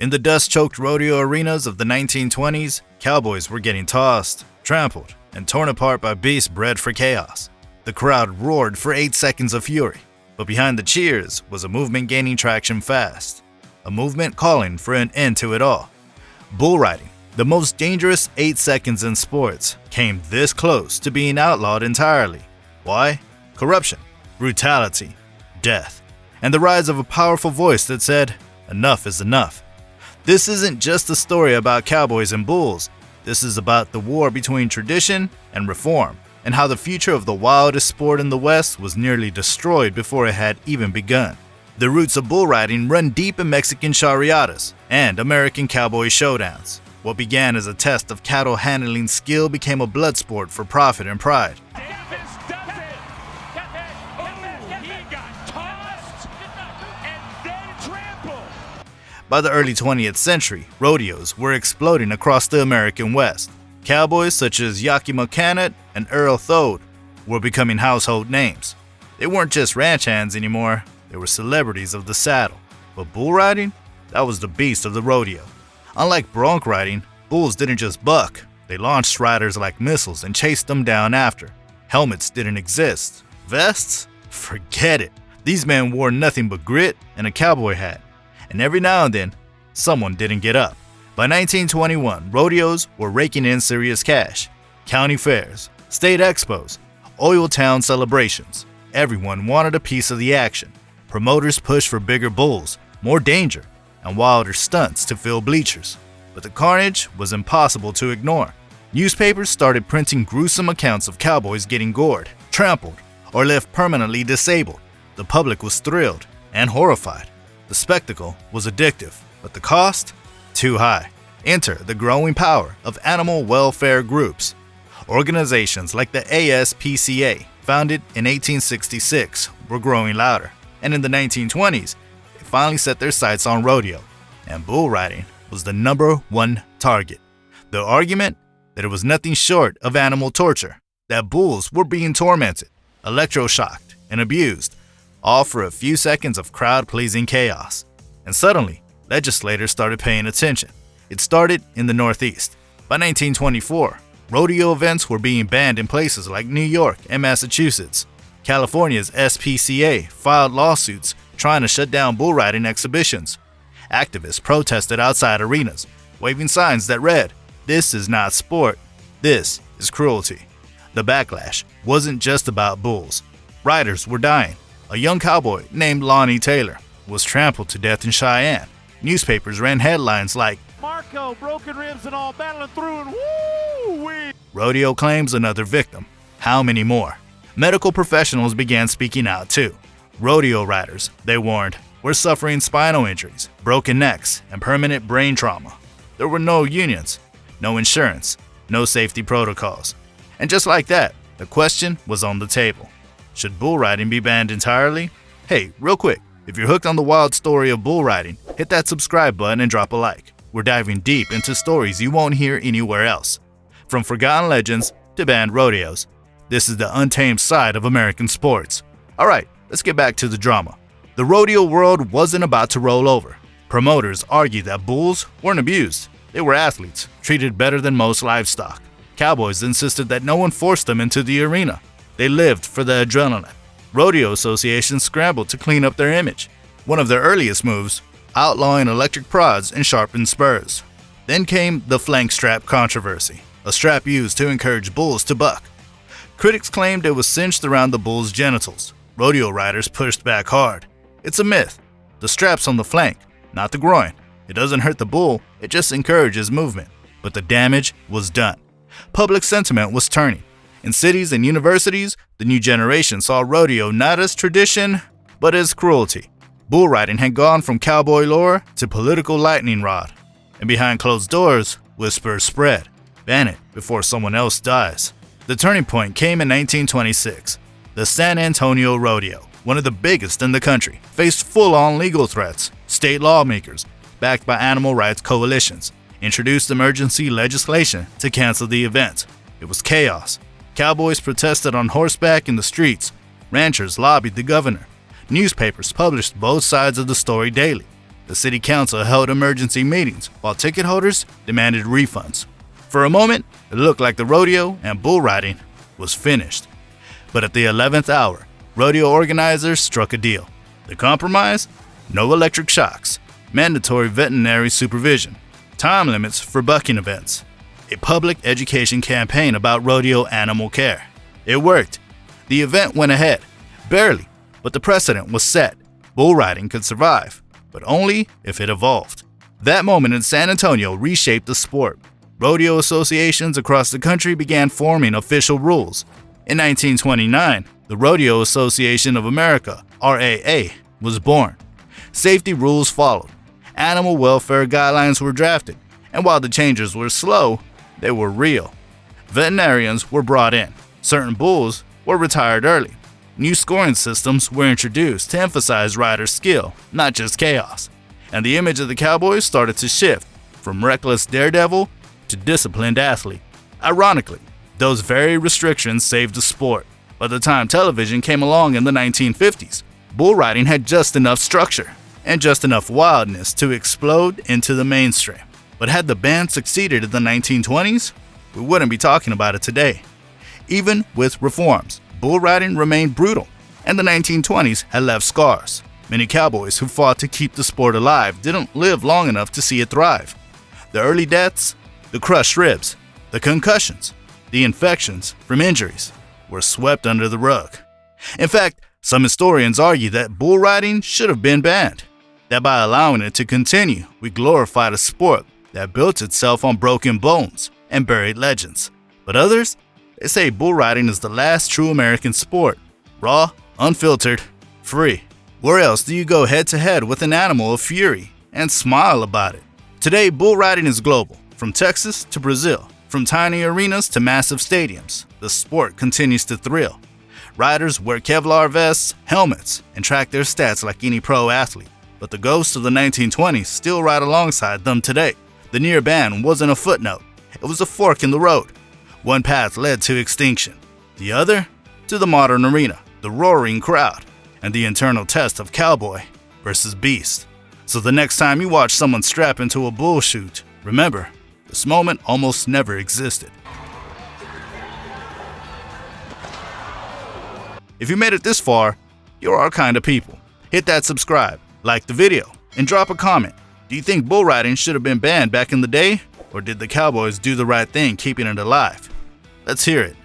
In the dust-choked rodeo arenas of the 1920s, cowboys were getting tossed, trampled, and torn apart by beasts bred for chaos. The crowd roared for 8 seconds of fury, but behind the cheers was a movement gaining traction fast. A movement calling for an end to it all. Bull riding, the most dangerous 8 seconds in sports, came this close to being outlawed entirely. Why? Corruption, brutality, death, and the rise of a powerful voice that said, "Enough is enough." This isn't just a story about cowboys and bulls. This is about the war between tradition and reform, and how the future of the wildest sport in the West was nearly destroyed before it had even begun. The roots of bull riding run deep in Mexican charreadas and American cowboy showdowns. What began as a test of cattle handling skill became a blood sport for profit and pride. By the early 20th century, rodeos were exploding across the American West. Cowboys such as Yakima Canet and Earl Thode were becoming household names. They weren't just ranch hands anymore, they were celebrities of the saddle. But bull riding? That was the beast of the rodeo. Unlike bronc riding, bulls didn't just buck, they launched riders like missiles and chased them down after. Helmets didn't exist. Vests? Forget it. These men wore nothing but grit and a cowboy hat. And every now and then, someone didn't get up. By 1921, rodeos were raking in serious cash. County fairs, state expos, oil town celebrations. Everyone wanted a piece of the action. Promoters pushed for bigger bulls, more danger, and wilder stunts to fill bleachers. But the carnage was impossible to ignore. Newspapers started printing gruesome accounts of cowboys getting gored, trampled, or left permanently disabled. The public was thrilled and horrified. The spectacle was addictive, but the cost? Too high. Enter the growing power of animal welfare groups. Organizations like the ASPCA, founded in 1866, were growing louder. And in the 1920s, they finally set their sights on rodeo, and bull riding was the #1 target. The argument? That it was nothing short of animal torture, that bulls were being tormented, electroshocked, and abused, all for a few seconds of crowd-pleasing chaos. And suddenly, legislators started paying attention. It started in the Northeast. By 1924, rodeo events were being banned in places like New York and Massachusetts. California's SPCA filed lawsuits trying to shut down bull riding exhibitions. Activists protested outside arenas, waving signs that read, "This is not sport, this is cruelty." The backlash wasn't just about bulls. Riders were dying. A young cowboy named Lonnie Taylor was trampled to death in Cheyenne. Newspapers ran headlines like, "Marco, broken ribs and all, battling through and woo-wee." Rodeo claims another victim. How many more? Medical professionals began speaking out too. Rodeo riders, they warned, were suffering spinal injuries, broken necks, and permanent brain trauma. There were no unions, no insurance, no safety protocols. And just like that, the question was on the table. Should bull riding be banned entirely? Hey, real quick, if you're hooked on the wild story of bull riding, hit that subscribe button and drop a like. We're diving deep into stories you won't hear anywhere else. From forgotten legends to banned rodeos, this is the untamed side of American sports. Alright, let's get back to the drama. The rodeo world wasn't about to roll over. Promoters argued that bulls weren't abused. They were athletes, treated better than most livestock. Cowboys insisted that no one forced them into the arena. They lived for the adrenaline. Rodeo associations scrambled to clean up their image. One of their earliest moves, outlawing electric prods and sharpened spurs. Then came the flank strap controversy, a strap used to encourage bulls to buck. Critics claimed it was cinched around the bull's genitals. Rodeo riders pushed back hard. It's a myth. The strap's on the flank, not the groin. It doesn't hurt the bull, it just encourages movement. But the damage was done. Public sentiment was turning. In cities and universities, the new generation saw rodeo not as tradition, but as cruelty. Bull riding had gone from cowboy lore to political lightning rod. And behind closed doors, whispers spread. Ban it before someone else dies. The turning point came in 1926. The San Antonio Rodeo, one of the biggest in the country, faced full-on legal threats. State lawmakers, backed by animal rights coalitions, introduced emergency legislation to cancel the event. It was chaos. Cowboys protested on horseback in the streets. Ranchers lobbied the governor. Newspapers published both sides of the story daily. The city council held emergency meetings while ticket holders demanded refunds. For a moment, it looked like the rodeo and bull riding was finished. But at the 11th hour, rodeo organizers struck a deal. The compromise? No electric shocks, mandatory veterinary supervision, time limits for bucking events, a public education campaign about rodeo animal care. It worked. The event went ahead, barely, but the precedent was set. Bull riding could survive, but only if it evolved. That moment in San Antonio reshaped the sport. Rodeo associations across the country began forming official rules. In 1929, the Rodeo Association of America, RAA, was born. Safety rules followed. Animal welfare guidelines were drafted, and while the changes were slow, they were real. Veterinarians were brought in. Certain bulls were retired early. New scoring systems were introduced to emphasize rider skill, not just chaos. And the image of the Cowboys started to shift from reckless daredevil to disciplined athlete. Ironically, those very restrictions saved the sport. By the time television came along in the 1950s, bull riding had just enough structure and just enough wildness to explode into the mainstream. But had the band succeeded in the 1920s, we wouldn't be talking about it today. Even with reforms, bull riding remained brutal, and the 1920s had left scars. Many cowboys who fought to keep the sport alive didn't live long enough to see it thrive. The early deaths, the crushed ribs, the concussions, the infections from injuries were swept under the rug. In fact, some historians argue that bull riding should have been banned, that by allowing it to continue, we glorified a sport that built itself on broken bones and buried legends. But others, they say bull riding is the last true American sport, raw, unfiltered, free. Where else do you go head-to-head with an animal of fury and smile about it? Today, bull riding is global. From Texas to Brazil, from tiny arenas to massive stadiums, the sport continues to thrill. Riders wear Kevlar vests, helmets, and track their stats like any pro athlete. But the ghosts of the 1920s still ride alongside them today. The near ban wasn't a footnote, it was a fork in the road. One path led to extinction, the other to the modern arena, the roaring crowd, and the internal test of cowboy versus beast. So the next time you watch someone strap into a bull chute, remember, this moment almost never existed. If you made it this far, you're our kind of people. Hit that subscribe, like the video, and drop a comment. Do you think bull riding should have been banned back in the day? Or did the Cowboys do the right thing keeping it alive? Let's hear it.